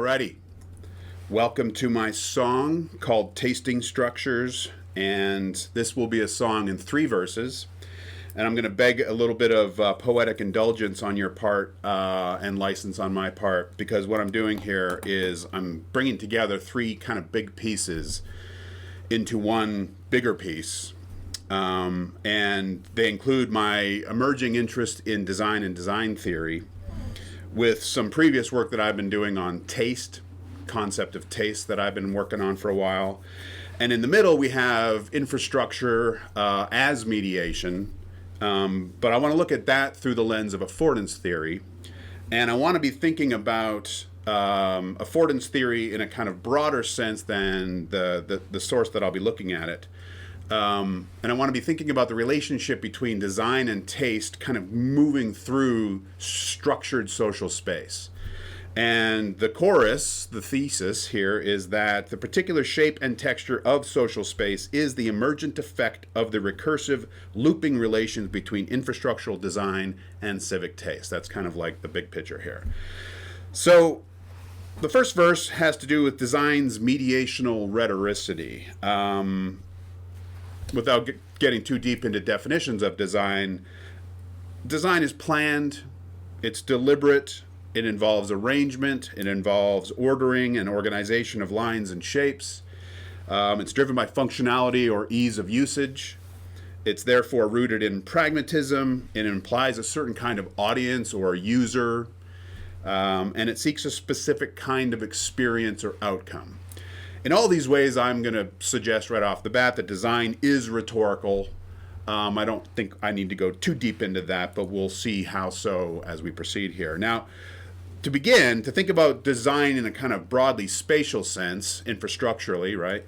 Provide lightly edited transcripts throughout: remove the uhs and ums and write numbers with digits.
Alrighty, welcome to my song called Tasting Structures, and this will be a song in 3 verses. And I'm going to beg a little bit of poetic indulgence on your part and license on my part, because what I'm doing here is I'm bringing together 3 kind of big pieces into one bigger piece. And they include my emerging interest in design and design theory with some previous work that I've been doing on taste, concept of taste that I've been working on for a while. And in the middle, we have infrastructure as mediation. But I want to look at that through the lens of affordance theory. And I want to be thinking about affordance theory in a kind of broader sense than the source that I'll be looking at it. And I want to be thinking about the relationship between design and taste kind of moving through structured social space. And the chorus, the thesis here, is that the particular shape and texture of social space is the emergent effect of the recursive looping relations between infrastructural design and civic taste. That's kind of like the big picture here. So the first verse has to do with design's mediational rhetoricity. Without getting too deep into definitions of design, design is planned, it's deliberate, it involves arrangement, it involves ordering and organization of lines and shapes. It's driven by functionality or ease of usage. It's therefore rooted in pragmatism. It implies a certain kind of audience or user, and it seeks a specific kind of experience or outcome. In all these ways, I'm going to suggest right off the bat that design is rhetorical. I don't think I need to go too deep into that, but we'll see how so as we proceed here. Now, to begin, to think about design in a kind of broadly spatial sense, infrastructurally, right?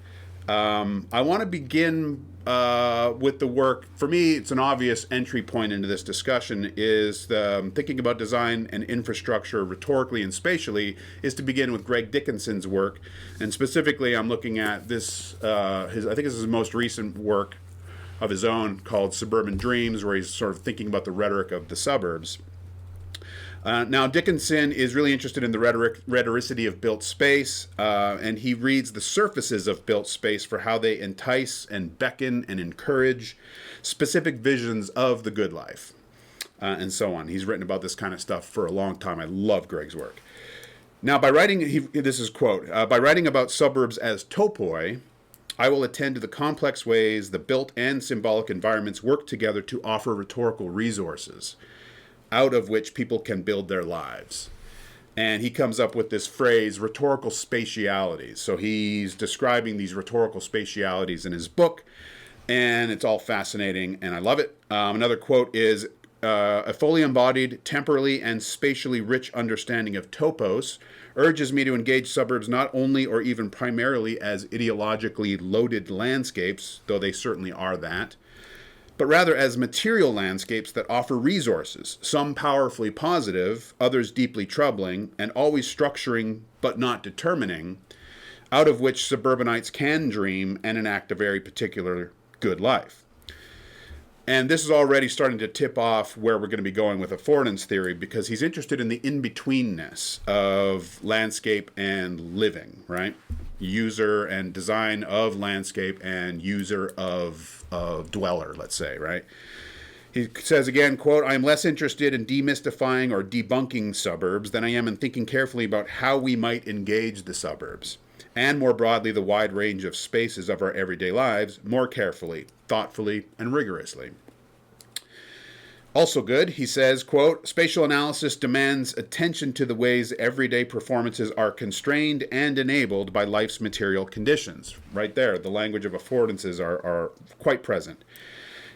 I want to begin with the work. For me, it's an obvious entry point into this discussion is thinking about design and infrastructure rhetorically and spatially is to begin with Greg Dickinson's work. And specifically, I'm looking at this, I think this is his most recent work of his own called Suburban Dreams, where he's sort of thinking about the rhetoric of the suburbs. Now, Dickinson is really interested in the rhetoricity of built space, and he reads the surfaces of built space for how they entice and beckon and encourage specific visions of the good life, and so on. He's written about this kind of stuff for a long time. I love Greg's work. Now, by writing, this is quote, by writing about suburbs as topoi, I will attend to the complex ways the built and symbolic environments work together to offer rhetorical resources, out of which people can build their lives. And he comes up with this phrase, rhetorical spatialities. So he's describing these rhetorical spatialities in his book, and it's all fascinating, and I love it. Another quote is, a fully embodied, temporally and spatially rich understanding of topos urges me to engage suburbs not only or even primarily as ideologically loaded landscapes, though they certainly are that, but rather as material landscapes that offer resources, some powerfully positive, others deeply troubling, and always structuring but not determining, out of which suburbanites can dream and enact a very particular good life. And this is already starting to tip off where we're going to be going with affordance theory, because he's interested in the in-betweenness of landscape and living, right? User and design of landscape and user of dweller, let's say, right? He says again, quote, I am less interested in demystifying or debunking suburbs than I am in thinking carefully about how we might engage the suburbs, and more broadly the wide range of spaces of our everyday lives, more carefully, thoughtfully, and rigorously. Also good, he says, quote, spatial analysis demands attention to the ways everyday performances are constrained and enabled by life's material conditions. Right there, the language of affordances are quite present.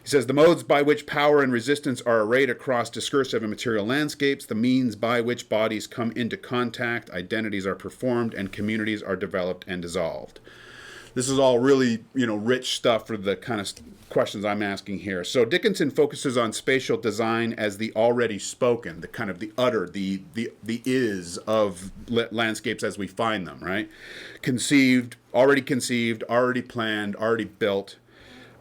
He says, the modes by which power and resistance are arrayed across discursive and material landscapes, the means by which bodies come into contact, identities are performed, and communities are developed and dissolved. This is all really, rich stuff for the kind of questions I'm asking here. So Dickinson focuses on spatial design as the already spoken, the kind of the utter, the is of landscapes as we find them, right? Conceived, already planned, already built,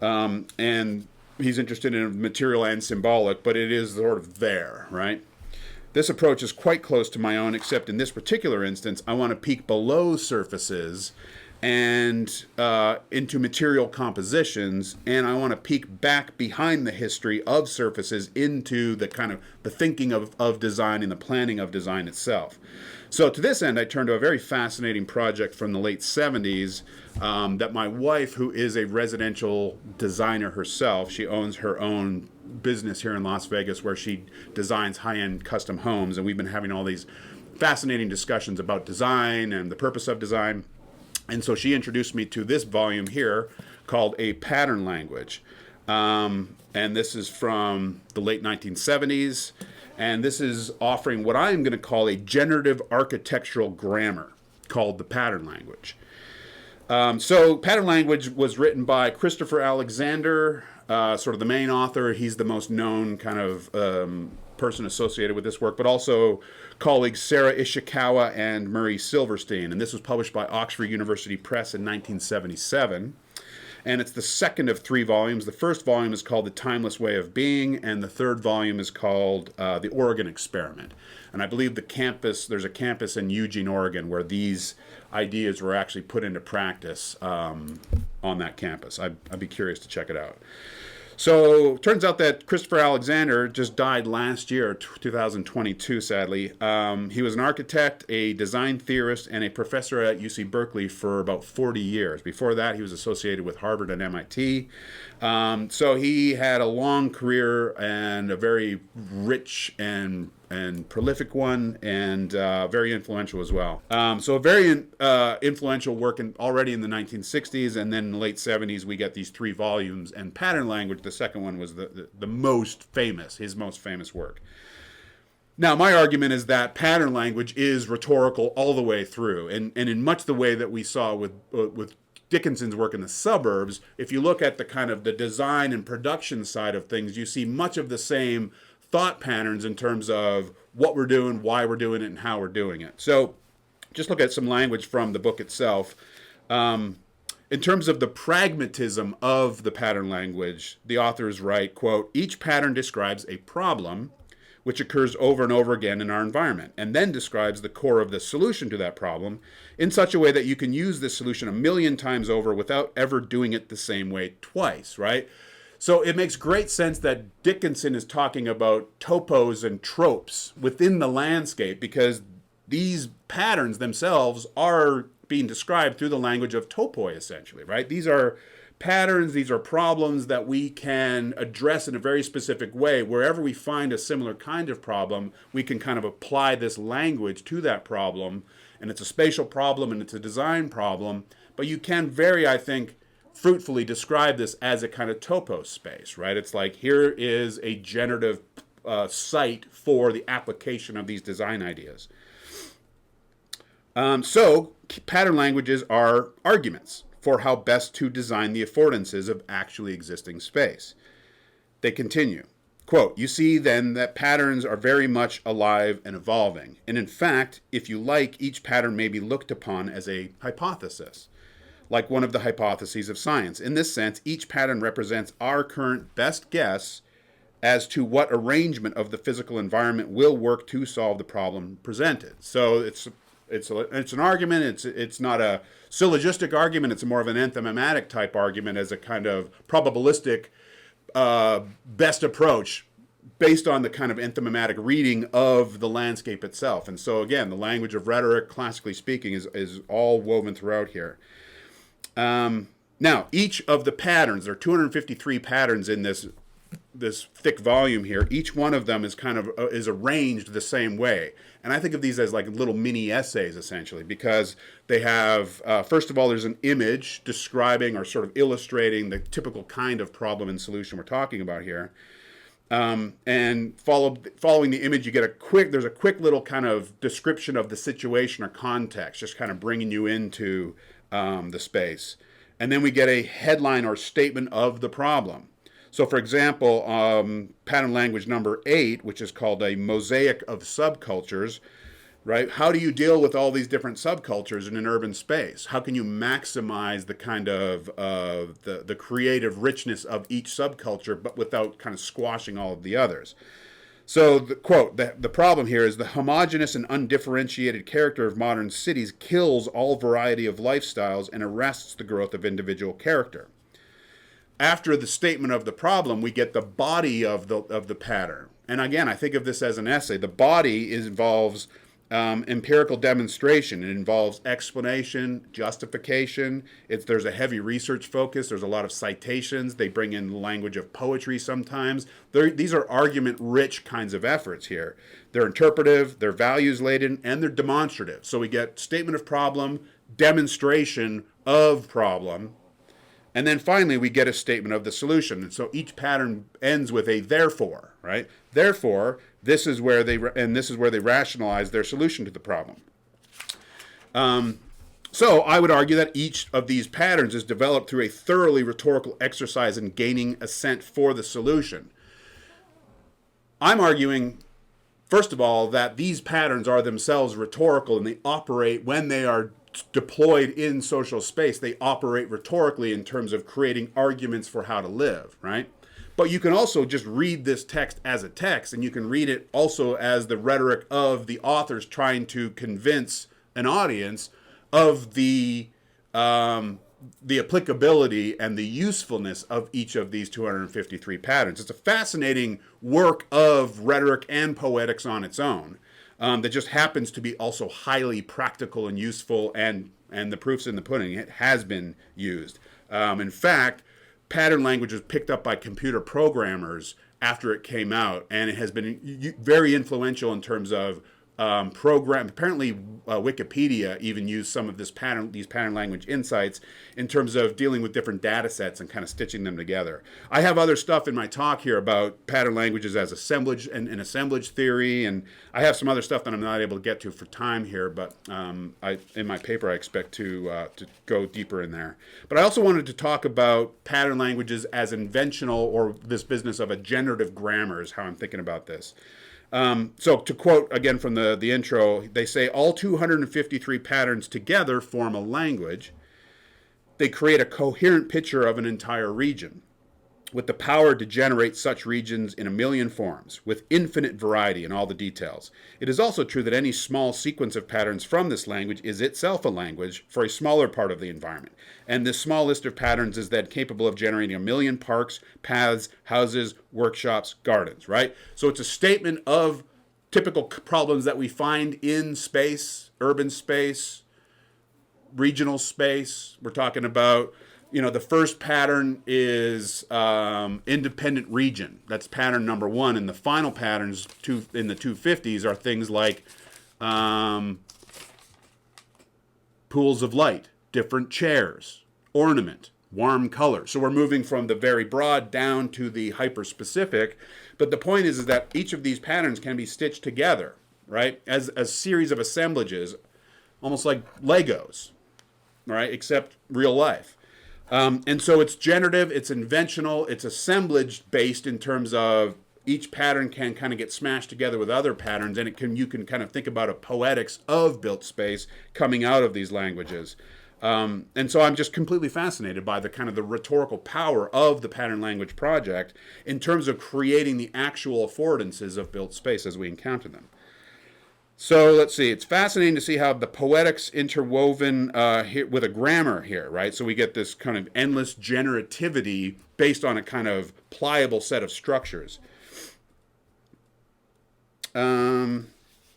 and he's interested in material and symbolic, but it is sort of there, right? This approach is quite close to my own, except in this particular instance, I want to peek below surfaces and into material compositions, and I want to peek back behind the history of surfaces into the kind of the thinking of design and the planning of design itself. So to this end, I turned to a very fascinating project from the late 70s that my wife, who is a residential designer herself, she owns her own business here in Las Vegas where she designs high-end custom homes, and we've been having all these fascinating discussions about design and the purpose of design. And so she introduced me to this volume here called A Pattern Language. And this is from the late 1970s. And this is offering what I'm going to call a generative architectural grammar called the Pattern Language. So Pattern Language was written by Christopher Alexander, sort of the main author. He's the most known kind of person associated with this work, but also colleagues Sarah Ishikawa and Murray Silverstein. And this was published by Oxford University Press in 1977. And it's the second of 3 volumes. The first volume is called The Timeless Way of Being, and the third volume is called The Oregon Experiment. And I believe there's a campus in Eugene, Oregon, where these ideas were actually put into practice on that campus. I'd be curious to check it out. So it turns out that Christopher Alexander just died last year, 2022, sadly. He was an architect, a design theorist, and a professor at UC Berkeley for about 40 years. Before that, he was associated with Harvard and MIT. So he had a long career and a very rich and prolific one, and very influential as well. So a very influential work already in the 1960s, and then in the late 70s we get these 3 volumes. And Pattern Language, the second one, was the most famous, his most famous work. Now, my argument is that pattern language is rhetorical all the way through, and in much the way that we saw with Dickinson's work in The Suburbs. If you look at the kind of the design and production side of things, you see much of the same thought patterns in terms of what we're doing, why we're doing it, and how we're doing it. So just look at some language from the book itself. In terms of the pragmatism of the pattern language, the authors write, quote, "Each pattern describes a problem which occurs over and over again in our environment, and then describes the core of the solution to that problem in such a way that you can use this solution 1,000,000 times over without ever doing it the same way twice," right? So it makes great sense that Dickinson is talking about topos and tropes within the landscape, because these patterns themselves are being described through the language of topoi, essentially, right? These are patterns, these are problems that we can address in a very specific way. Wherever we find a similar kind of problem, we can kind of apply this language to that problem. And it's a spatial problem and it's a design problem, but you can very, I think, fruitfully describe this as a kind of topo space, right? It's like, here is a generative site for the application of these design ideas. So pattern languages are arguments for how best to design the affordances of actually existing space. They continue, quote, "You see then that patterns are very much alive and evolving. And in fact, if you like, each pattern may be looked upon as a hypothesis, like one of the hypotheses of science. In this sense, each pattern represents our current best guess as to what arrangement of the physical environment will work to solve the problem presented." So it's an argument. It's not a syllogistic argument. It's more of an enthymematic type argument as a kind of probabilistic best approach based on the kind of enthymematic reading of the landscape itself. And so again, the language of rhetoric, classically speaking, is all woven throughout here. Now, each of the patterns, there are 253 patterns in this thick volume here. Each one of them is kind of is arranged the same way. And I think of these as like little mini essays, essentially, because they have, first of all, there's an image describing or sort of illustrating the typical kind of problem and solution we're talking about here. And following the image, you get there's a quick little kind of description of the situation or context, just kind of bringing you into the space. And then we get a headline or statement of the problem. So for example, pattern language number 8, which is called a mosaic of subcultures, right? How do you deal with all these different subcultures in an urban space? How can you maximize the kind of the creative richness of each subculture, but without kind of squashing all of the others? So, the quote, the problem here is the homogeneous and undifferentiated character of modern cities kills all variety of lifestyles and arrests the growth of individual character. After the statement of the problem, we get the body of the pattern. And again, I think of this as an essay. The body involves empirical demonstration. It involves explanation, justification. There's a heavy research focus. There's a lot of citations. They bring in the language of poetry sometimes. These are argument-rich kinds of efforts here. They're interpretive, they're values-laden, and they're demonstrative. So we get statement of problem, demonstration of problem, and then finally, we get a statement of the solution. And so each pattern ends with a therefore, right? Therefore, this is where they rationalize their solution to the problem. So I would argue that each of these patterns is developed through a thoroughly rhetorical exercise in gaining assent for the solution. I'm arguing, first of all, that these patterns are themselves rhetorical, and they operate when they are deployed in social space. They operate rhetorically in terms of creating arguments for how to live, right? But you can also just read this text as a text, and you can read it also as the rhetoric of the authors trying to convince an audience of the applicability and the usefulness of each of these 253 patterns. It's a fascinating work of rhetoric and poetics on its own. That just happens to be also highly practical and useful, and the proof's in the pudding. It has been used. In fact, pattern language was picked up by computer programmers after it came out, and it has been very influential in terms of Apparently, Wikipedia even used some of these pattern language insights in terms of dealing with different data sets and kind of stitching them together. I have other stuff in my talk here about pattern languages as assemblage and assemblage theory, and I have some other stuff that I'm not able to get to for time here, but in my paper I expect to go deeper in there. But I also wanted to talk about pattern languages as inventional, or this business of a generative grammar is how I'm thinking about this. So to quote again from the intro, they say all 253 patterns together form a language. They create a coherent picture of an entire region, with the power to generate such regions in a million forms, with infinite variety in all the details. It is also true that any small sequence of patterns from this language is itself a language for a smaller part of the environment. And this small list of patterns is then capable of generating a million parks, paths, houses, workshops, gardens, right? So it's a statement of typical problems that we find in space, urban space, regional space. We're talking about, the first pattern is independent region. That's pattern number one. And the final patterns in the 250s are things like pools of light, different chairs, ornament, warm color. So we're moving from the very broad down to the hyper-specific. But the point is that each of these patterns can be stitched together, right, as a series of assemblages, almost like Legos, right, except real life. And so it's generative, it's inventional, it's assemblage based in terms of each pattern can kind of get smashed together with other patterns, and you can kind of think about a poetics of built space coming out of these languages. And so I'm just completely fascinated by the kind of the rhetorical power of the pattern language project in terms of creating the actual affordances of built space as we encounter them. So let's see, it's fascinating to see how the poetics interwoven here with a grammar here, right? So we get this kind of endless generativity based on a kind of pliable set of structures.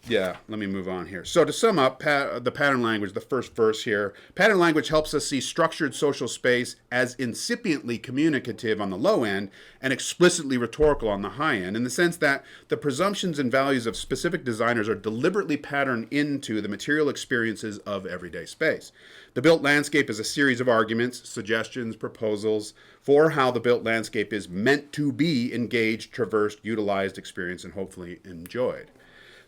Let me move on here. So to sum up, the pattern language, the first verse here, pattern language helps us see structured social space as incipiently communicative on the low end and explicitly rhetorical on the high end, in the sense that the presumptions and values of specific designers are deliberately patterned into the material experiences of everyday space. The built landscape is a series of arguments, suggestions, proposals for how the built landscape is meant to be engaged, traversed, utilized, experienced, and hopefully enjoyed.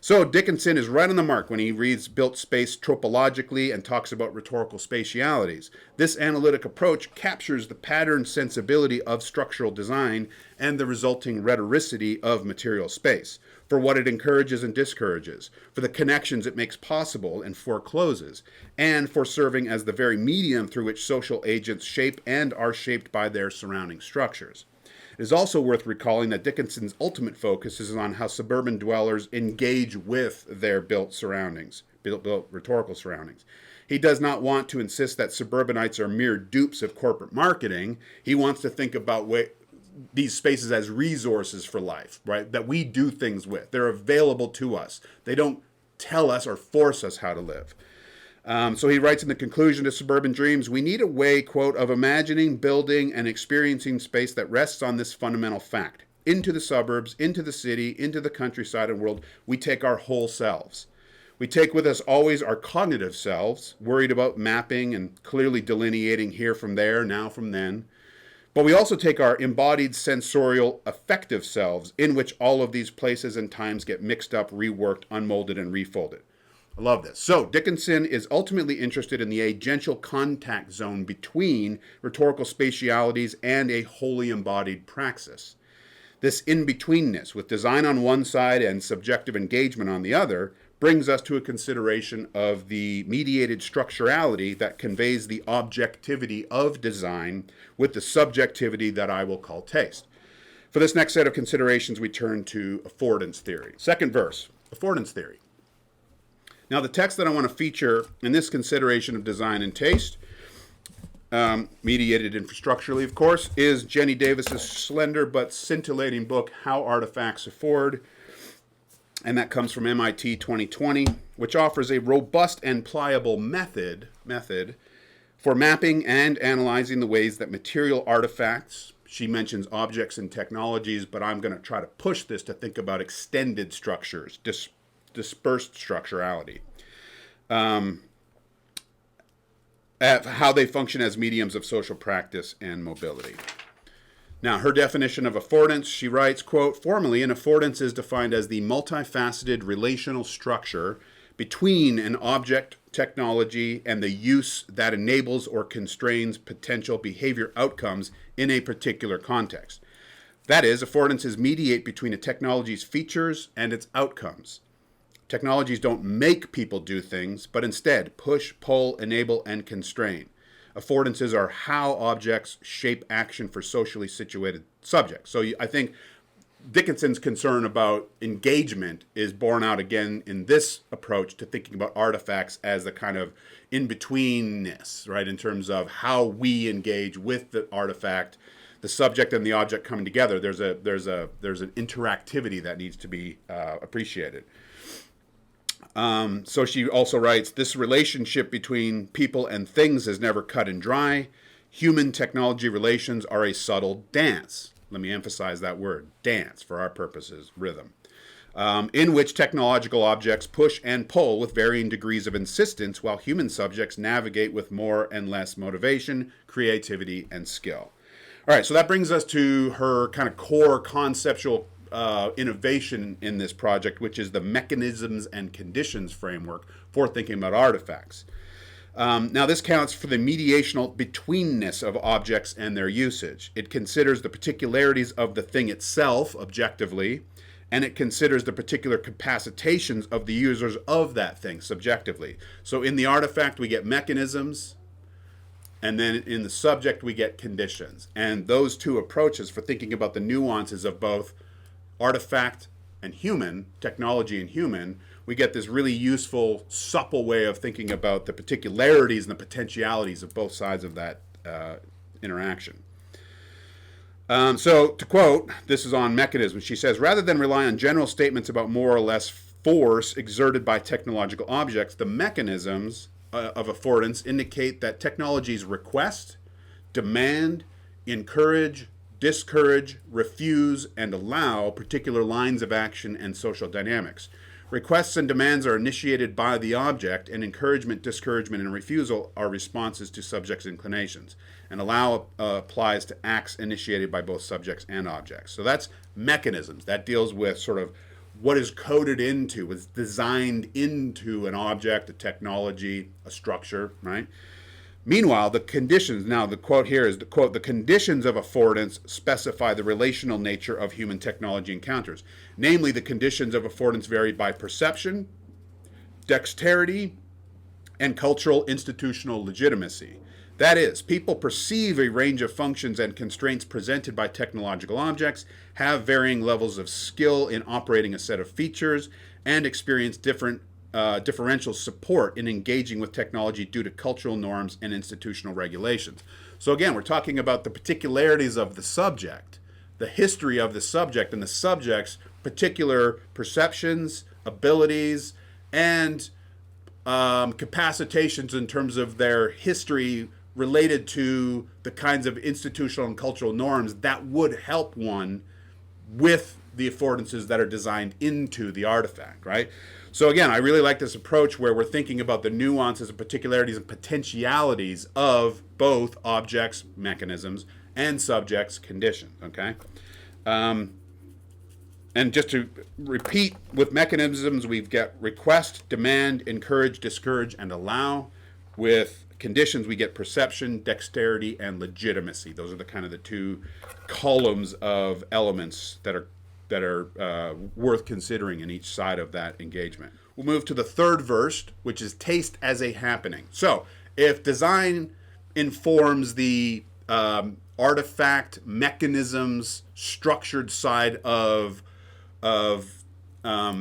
So Dickinson is right on the mark when he reads built space tropologically and talks about rhetorical spatialities. This analytic approach captures the pattern sensibility of structural design and the resulting rhetoricity of material space, for what it encourages and discourages, for the connections it makes possible and forecloses, and for serving as the very medium through which social agents shape and are shaped by their surrounding structures. It is also worth recalling that Dickinson's ultimate focus is on how suburban dwellers engage with their built rhetorical surroundings. He does not want to insist that suburbanites are mere dupes of corporate marketing. He wants to think about these spaces as resources for life, right? That we do things with. They're available to us. They don't tell us or force us how to live. So he writes in the conclusion to Suburban Dreams, we need a way, quote, of imagining, building, and experiencing space that rests on this fundamental fact. Into the suburbs, into the city, into the countryside and world, we take our whole selves. We take with us always our cognitive selves, worried about mapping and clearly delineating here from there, now from then. But we also take our embodied sensorial affective selves, in which all of these places and times get mixed up, reworked, unmolded, and refolded. I love this. So Dickinson is ultimately interested in the agential contact zone between rhetorical spatialities and a wholly embodied praxis. This in-betweenness, with design on one side and subjective engagement on the other, brings us to a consideration of the mediated structurality that conveys the objectivity of design with the subjectivity that I will call taste. For this next set of considerations, we turn to affordance theory. Second verse, affordance theory. Now, the text that I want to feature in this consideration of design and taste, mediated infrastructurally, of course, is Jenny Davis's slender but scintillating book, How Artifacts Afford. And that comes from MIT 2020, which offers a robust and pliable method for mapping and analyzing the ways that material artifacts, she mentions objects and technologies, but I'm going to try to push this to think about extended structures, dispersed structurality, how they function as mediums of social practice and mobility. Now, her definition of affordance, she writes, quote, formally, an affordance is defined as the multifaceted relational structure between an object, technology, and the use that enables or constrains potential behavior outcomes in a particular context. That is, affordances mediate between a technology's features and its outcomes. Technologies don't make people do things, but instead push, pull, enable, and constrain. Affordances are how objects shape action for socially situated subjects. So I think Dickinson's concern about engagement is borne out again in this approach to thinking about artifacts as the kind of in-betweenness, right, in terms of how we engage with the artifact, the subject and the object coming together. There's an interactivity that needs to be appreciated. So she also writes, this relationship between people and things is never cut and dry. Human-technology relations are a subtle dance. Let me emphasize that word, dance, for our purposes, rhythm, in which technological objects push and pull with varying degrees of insistence, while human subjects navigate with more and less motivation, creativity, and skill. All right, so that brings us to her kind of core conceptual innovation in this project, which is the mechanisms and conditions framework for thinking about artifacts. Now, this counts for the mediational betweenness of objects and their usage. It considers the particularities of the thing itself objectively, and it considers the particular capacitations of the users of that thing subjectively. So in the artifact, we get mechanisms, and then in the subject, we get conditions. And those two approaches for thinking about the nuances of both artifact and human, technology and human, we get this really useful, supple way of thinking about the particularities and the potentialities of both sides of that interaction. So to quote, this is on mechanisms, she says, rather than rely on general statements about more or less force exerted by technological objects, the mechanisms of affordance indicate that technologies request, demand, encourage, discourage, refuse, and allow particular lines of action and social dynamics. Requests and demands are initiated by the object, and encouragement, discouragement, and refusal are responses to subjects' inclinations. And allow applies to acts initiated by both subjects and objects. So that's mechanisms. That deals with sort of what is coded into, is designed into an object, a technology, a structure, right? Meanwhile, the conditions, now the quote here is the quote, the conditions of affordance specify the relational nature of human technology encounters. Namely, the conditions of affordance vary by perception, dexterity, and cultural institutional legitimacy. That is, people perceive a range of functions and constraints presented by technological objects, have varying levels of skill in operating a set of features, and experience differential support in engaging with technology due to cultural norms and institutional regulations. So again, we're talking about the particularities of the subject, the history of the subject, and the subject's particular perceptions, abilities, and capacitations in terms of their history related to the kinds of institutional and cultural norms that would help one with the affordances that are designed into the artifact, right? So again, I really like this approach where we're thinking about the nuances and particularities and potentialities of both objects, mechanisms, and subjects, conditions, okay? And just to repeat, with mechanisms, we've got request, demand, encourage, discourage, and allow. With conditions, we get perception, dexterity, and legitimacy. Those are the kind of the two columns of elements that are worth considering in each side of that engagement. We'll move to the third verse, which is taste as a happening. So if design informs the artifact, mechanisms, structured side of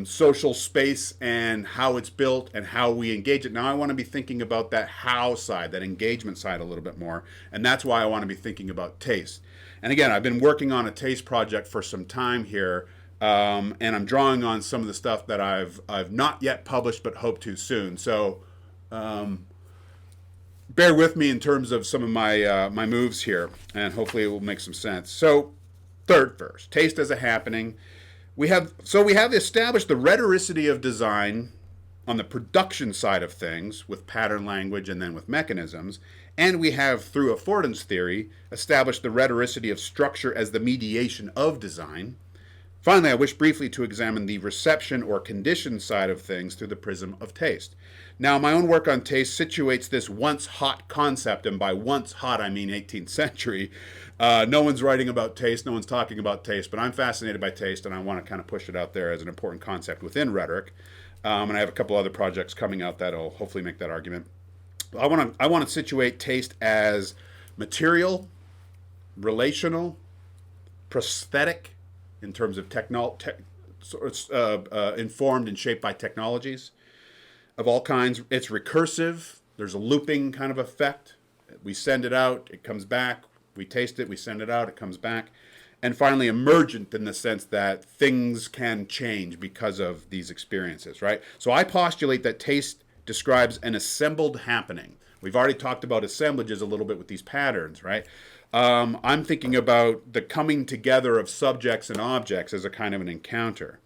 social space and how it's built and how we engage it. Now I want to be thinking about that how side, that engagement side a little bit more. And that's why I want to be thinking about taste. And again, I've been working on a taste project for some time here. And I'm drawing on some of the stuff that I've not yet published but hope to soon. So bear with me in terms of some of my my moves here, and hopefully it will make some sense. So third verse, taste as a happening. We have established the rhetoricity of design on the production side of things with pattern language and then with mechanisms. And we have, through affordance theory, established the rhetoricity of structure as the mediation of design. Finally, I wish briefly to examine the reception or condition side of things through the prism of taste. Now, my own work on taste situates this once hot concept, and by once hot I mean 18th century. No one's writing about taste, no one's talking about taste, but I'm fascinated by taste, and I want to kind of push it out there as an important concept within rhetoric. And I have a couple other projects coming out that'll hopefully make that argument. I want to situate taste as material, relational, prosthetic, in terms of informed and shaped by technologies of all kinds. It's recursive. There's a looping kind of effect. We send it out, it comes back. We taste it, we send it out, it comes back. And finally, emergent in the sense that things can change because of these experiences, right? So I postulate that taste describes an assembled happening. We've already talked about assemblages a little bit with these patterns, right? I'm thinking about the coming together of subjects and objects as a kind of an encounter.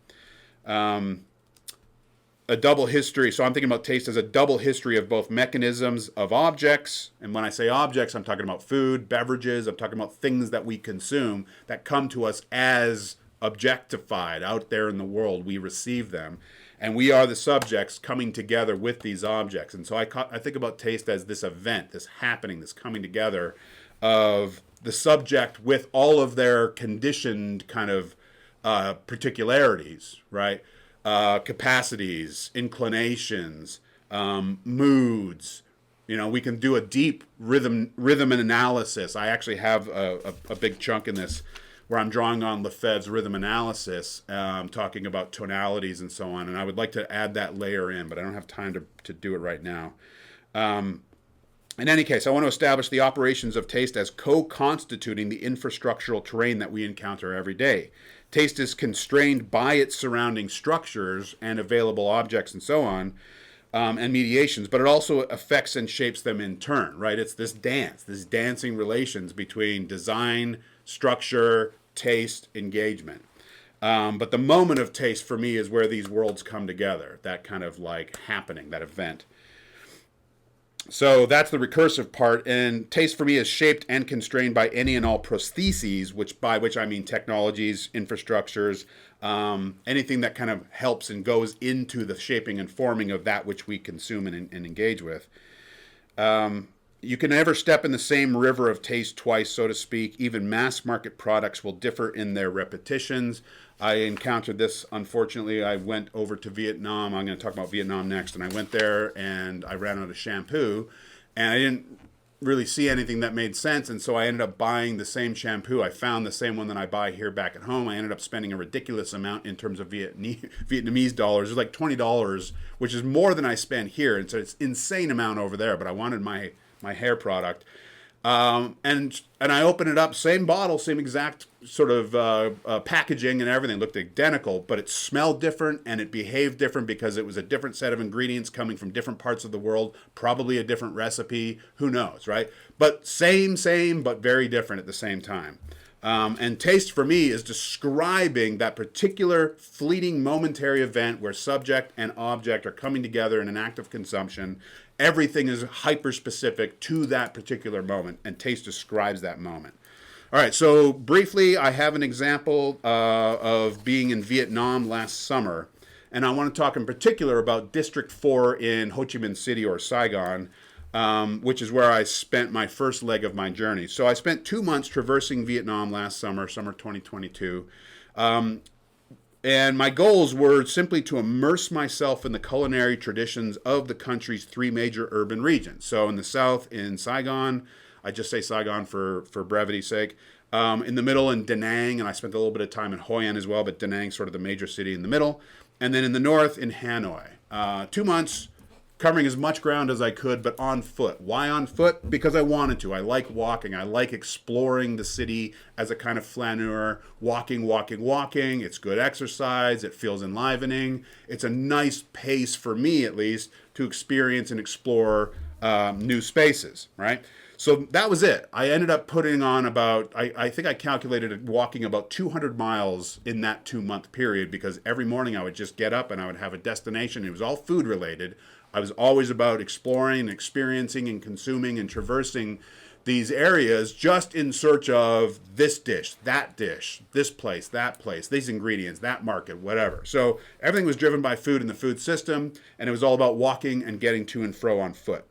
A double history. So I'm thinking about taste as a double history of both mechanisms of objects. And when I say objects, I'm talking about food, beverages. I'm talking about things that we consume that come to us as objectified out there in the world. We receive them. And we are the subjects coming together with these objects. And so I think about taste as this event, this happening, this coming together of the subject with all of their conditioned kind of particularities, right? Capacities, inclinations, moods. You know, we can do a deep rhythm and analysis. I actually have a big chunk in this where I'm drawing on Lefebvre's rhythm analysis, talking about tonalities and so on. And I would like to add that layer in, but I don't have time to do it right now. In any case, I want to establish the operations of taste as co-constituting the infrastructural terrain that we encounter every day. Taste is constrained by its surrounding structures and available objects and so on, and mediations, but it also affects and shapes them in turn, right? It's this dancing relations between design, structure, taste, engagement. But the moment of taste for me is where these worlds come together, that kind of like happening, that event. So that's the recursive part, and taste for me is shaped and constrained by any and all prostheses, by which I mean technologies, infrastructures, anything that kind of helps and goes into the shaping and forming of that which we consume and engage with. You can never step in the same river of taste twice, so to speak. Even mass market products will differ in their repetitions. I encountered this, unfortunately. I went over to Vietnam. I'm going to talk about Vietnam next. And I went there and I ran out of shampoo. And I didn't really see anything that made sense. And so I ended up buying the same shampoo. I found the same one that I buy here back at home. I ended up spending a ridiculous amount in terms of Vietnamese dollars. It was like $20, which is more than I spend here. And so it's an insane amount over there. But I wanted my hair product. And I opened it up, same bottle, same exact sort of packaging and everything. Looked identical, but it smelled different and it behaved different because it was a different set of ingredients coming from different parts of the world, probably a different recipe. Who knows, right? But same, but very different at the same time. And taste for me is describing that particular fleeting momentary event where subject and object are coming together in an act of consumption. Everything is hyper specific to that particular moment, and taste describes that moment. All right, so briefly, I have an example of being in Vietnam last summer, and I want to talk in particular about District 4 in Ho Chi Minh City or Saigon, which is where I spent my first leg of my journey. So I spent 2 months traversing Vietnam last summer 2022. And my goals were simply to immerse myself in the culinary traditions of the country's 3 major urban regions. So in the south, in Saigon, I just say Saigon for brevity's sake. In the middle, in Da Nang, and I spent a little bit of time in Hoi An as well, but Da Nang sort of the major city in the middle. And then in the north, in Hanoi. 2 months, covering as much ground as I could, but on foot. Why on foot? Because I wanted to. I like walking. I like exploring the city as a kind of flaneur. Walking. It's good exercise. It feels enlivening. It's a nice pace for me, at least, to experience and explore new spaces, right? So that was it. I ended up putting on about, I think I calculated walking about 200 miles in that 2-month period, because every morning I would just get up and I would have a destination. It was all food related. I was always about exploring and experiencing and consuming and traversing these areas just in search of this dish, this place, that place, these ingredients, that market, whatever. So everything was driven by food and the food system, and it was all about walking and getting to and fro on foot.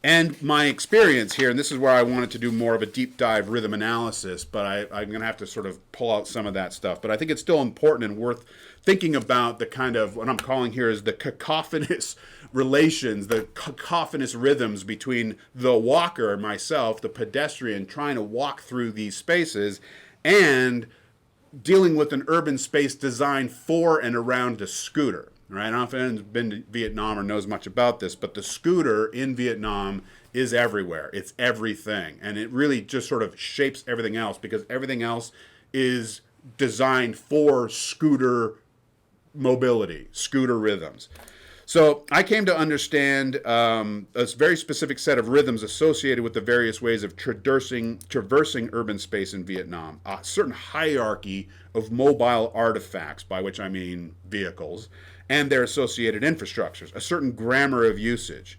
And my experience here, and this is where I wanted to do more of a deep dive rhythm analysis, but I'm going to have to sort of pull out some of that stuff. But I think it's still important and worth thinking about the kind of, what I'm calling here is the cacophonous relations, the cacophonous rhythms between the walker, myself, the pedestrian, trying to walk through these spaces, and dealing with an urban space designed for and around a scooter. Right? I don't know if anyone's been to Vietnam or knows much about this, but the scooter in Vietnam is everywhere. It's everything. And it really just sort of shapes everything else, because everything else is designed for scooter mobility, scooter rhythms. So I came to understand a very specific set of rhythms associated with the various ways of traversing urban space in Vietnam. A certain hierarchy of mobile artifacts, by which I mean vehicles, and their associated infrastructures, a certain grammar of usage,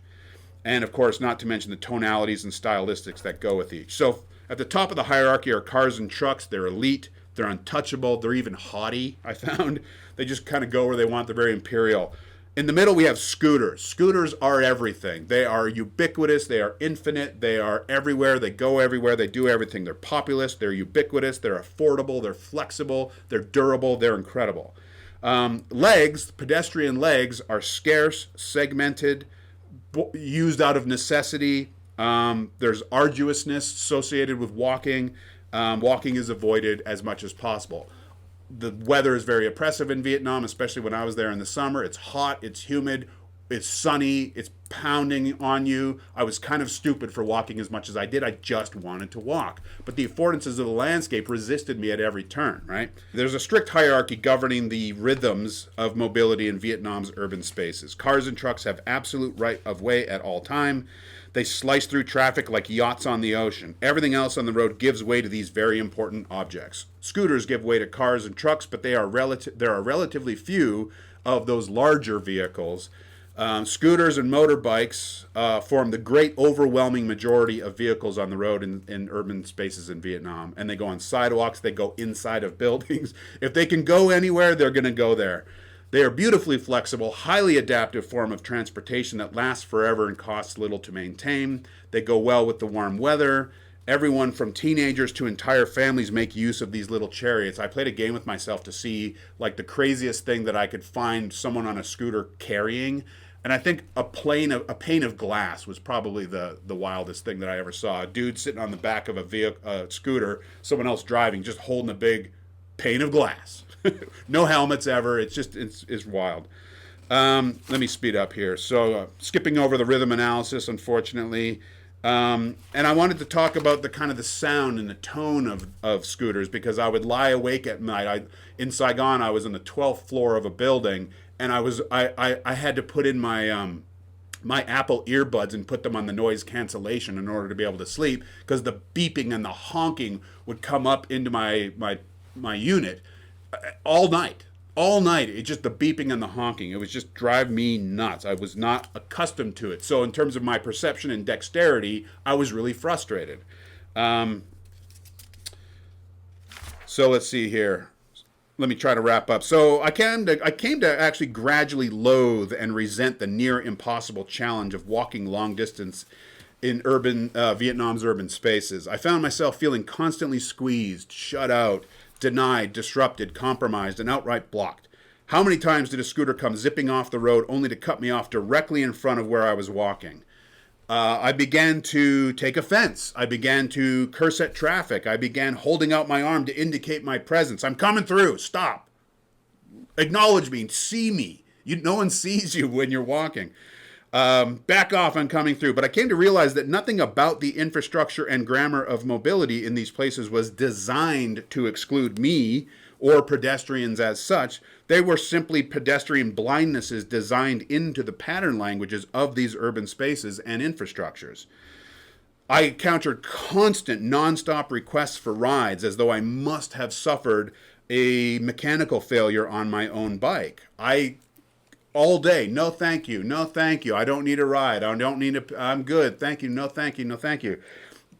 and of course, not to mention the tonalities and stylistics that go with each. So at the top of the hierarchy are cars and trucks. They're elite, they're untouchable, they're even haughty, I found. They just kind of go where they want, they're very imperial. In the middle, we have scooters. Scooters are everything. They are ubiquitous, they are infinite, they are everywhere, they go everywhere, they do everything. They're populous, they're ubiquitous, they're affordable, they're flexible, they're durable, they're incredible. Legs, pedestrian legs, are scarce, segmented, used out of necessity. There's arduousness associated with walking. Walking is avoided as much as possible. The weather is very oppressive in Vietnam, especially when I was there in the summer. It's hot, it's humid, it's sunny, it's pounding on you. I was kind of stupid for walking as much as I did. I just wanted to walk. But the affordances of the landscape resisted me at every turn, right? There's a strict hierarchy governing the rhythms of mobility in Vietnam's urban spaces. Cars and trucks have absolute right of way at all time. They slice through traffic like yachts on the ocean. Everything else on the road gives way to these very important objects. Scooters give way to cars and trucks, but there are relatively few of those larger vehicles. Scooters and motorbikes form the great overwhelming majority of vehicles on the road in urban spaces in Vietnam. And they go on sidewalks, they go inside of buildings. If they can go anywhere, they're going to go there. They are beautifully flexible, highly adaptive form of transportation that lasts forever and costs little to maintain. They go well with the warm weather. Everyone from teenagers to entire families make use of these little chariots. I played a game with myself to see like the craziest thing that I could find someone on a scooter carrying. And I think a pane of glass was probably the wildest thing that I ever saw. A dude sitting on the back of a scooter, someone else driving, just holding a big pane of glass. No helmets ever. It's wild. Let me speed up here. So skipping over the rhythm analysis, unfortunately. And I wanted to talk about the kind of the sound and the tone of scooters, because I would lie awake at night. In Saigon, I was on the 12th floor of a building, and I had to put in my Apple earbuds and put them on the noise cancellation in order to be able to sleep, because the beeping and the honking would come up into my unit all night. All night, it's just the beeping and the honking. It was just drive me nuts. I was not accustomed to it. So in terms of my perception and dexterity, I was really frustrated. So let's see here. Let me try to wrap up. So I came to actually gradually loathe and resent the near impossible challenge of walking long distance in Vietnam's urban spaces. I found myself feeling constantly squeezed, shut out, denied, disrupted, compromised, and outright blocked. How many times did a scooter come zipping off the road only to cut me off directly in front of where I was walking? I began to take offense. I began to curse at traffic. I began holding out my arm to indicate my presence. I'm coming through. Stop. Acknowledge me. See me. No one sees you when you're walking. Back off, I'm coming through. But I came to realize that nothing about the infrastructure and grammar of mobility in these places was designed to exclude me or pedestrians as such. They were simply pedestrian blindnesses designed into the pattern languages of these urban spaces and infrastructures. I encountered constant nonstop requests for rides as though I must have suffered a mechanical failure on my own bike. All day, no thank you, no thank you, I don't need a ride, I'm good, thank you, no thank you, no thank you.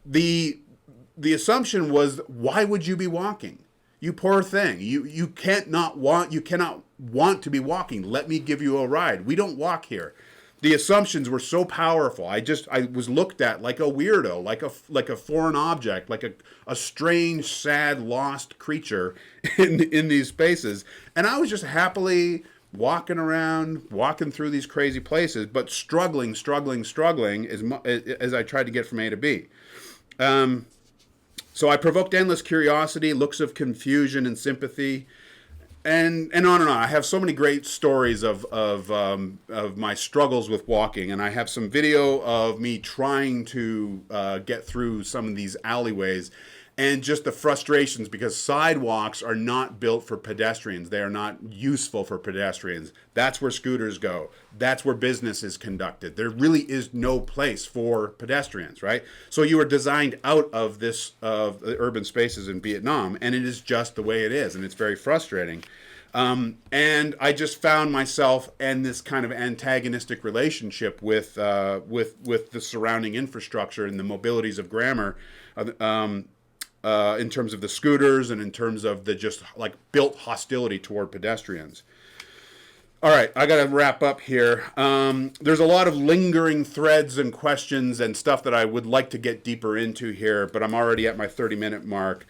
The assumption was, why would you be walking? You poor thing. You cannot want to be walking. Let me give you a ride. We don't walk here. The assumptions were so powerful. I was looked at like a weirdo, like a foreign object, like a strange, sad, lost creature in these spaces. And I was just happily walking around, walking through these crazy places, but struggling as I tried to get from A to B. So I provoked endless curiosity, looks of confusion and sympathy, and on and on. I have so many great stories of my struggles with walking, and I have some video of me trying to get through some of these alleyways, and just the frustrations, because sidewalks are not built for pedestrians. They are not useful for pedestrians. That's where scooters go. That's where business is conducted. There really is no place for pedestrians, right? So you are designed out of the urban spaces in Vietnam, and it is just the way it is, and it's very frustrating. And I just found myself in this kind of antagonistic relationship with the surrounding infrastructure and the mobilities of grammar. In terms of the scooters and in terms of the just like built hostility toward pedestrians. All right, I got to wrap up here. There's a lot of lingering threads and questions and stuff that I would like to get deeper into here, but I'm already at my 30-minute mark.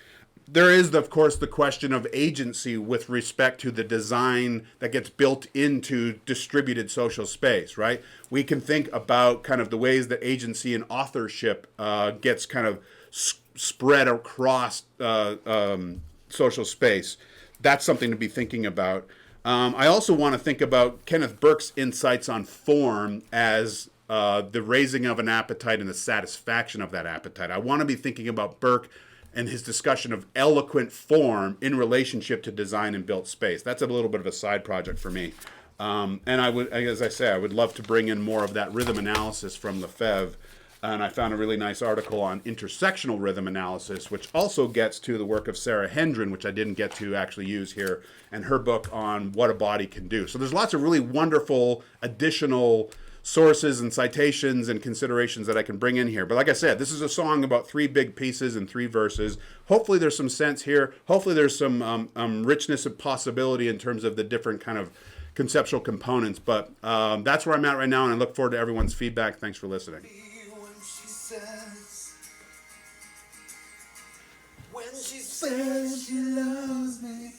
There is, of course, the question of agency with respect to the design that gets built into distributed social space, right? We can think about kind of the ways that agency and authorship gets kind of spread across social space. That's something to be thinking about. I also want to think about Kenneth Burke's insights on form as the raising of an appetite and the satisfaction of that appetite. I want to be thinking about Burke and his discussion of eloquent form in relationship to design and built space. That's a little bit of a side project for me. And I would, as I say, I would love to bring in more of that rhythm analysis from Lefebvre. And I found a really nice article on intersectional rhythm analysis, which also gets to the work of Sarah Hendren, which I didn't get to actually use here, and her book on what a body can do. So there's lots of really wonderful additional sources and citations and considerations that I can bring in here. But like I said, this is a song about 3 big pieces and 3 verses. Hopefully there's some sense here. Hopefully there's some richness of possibility in terms of the different kind of conceptual components. But that's where I'm at right now, and I look forward to everyone's feedback. Thanks for listening. When she says she loves me.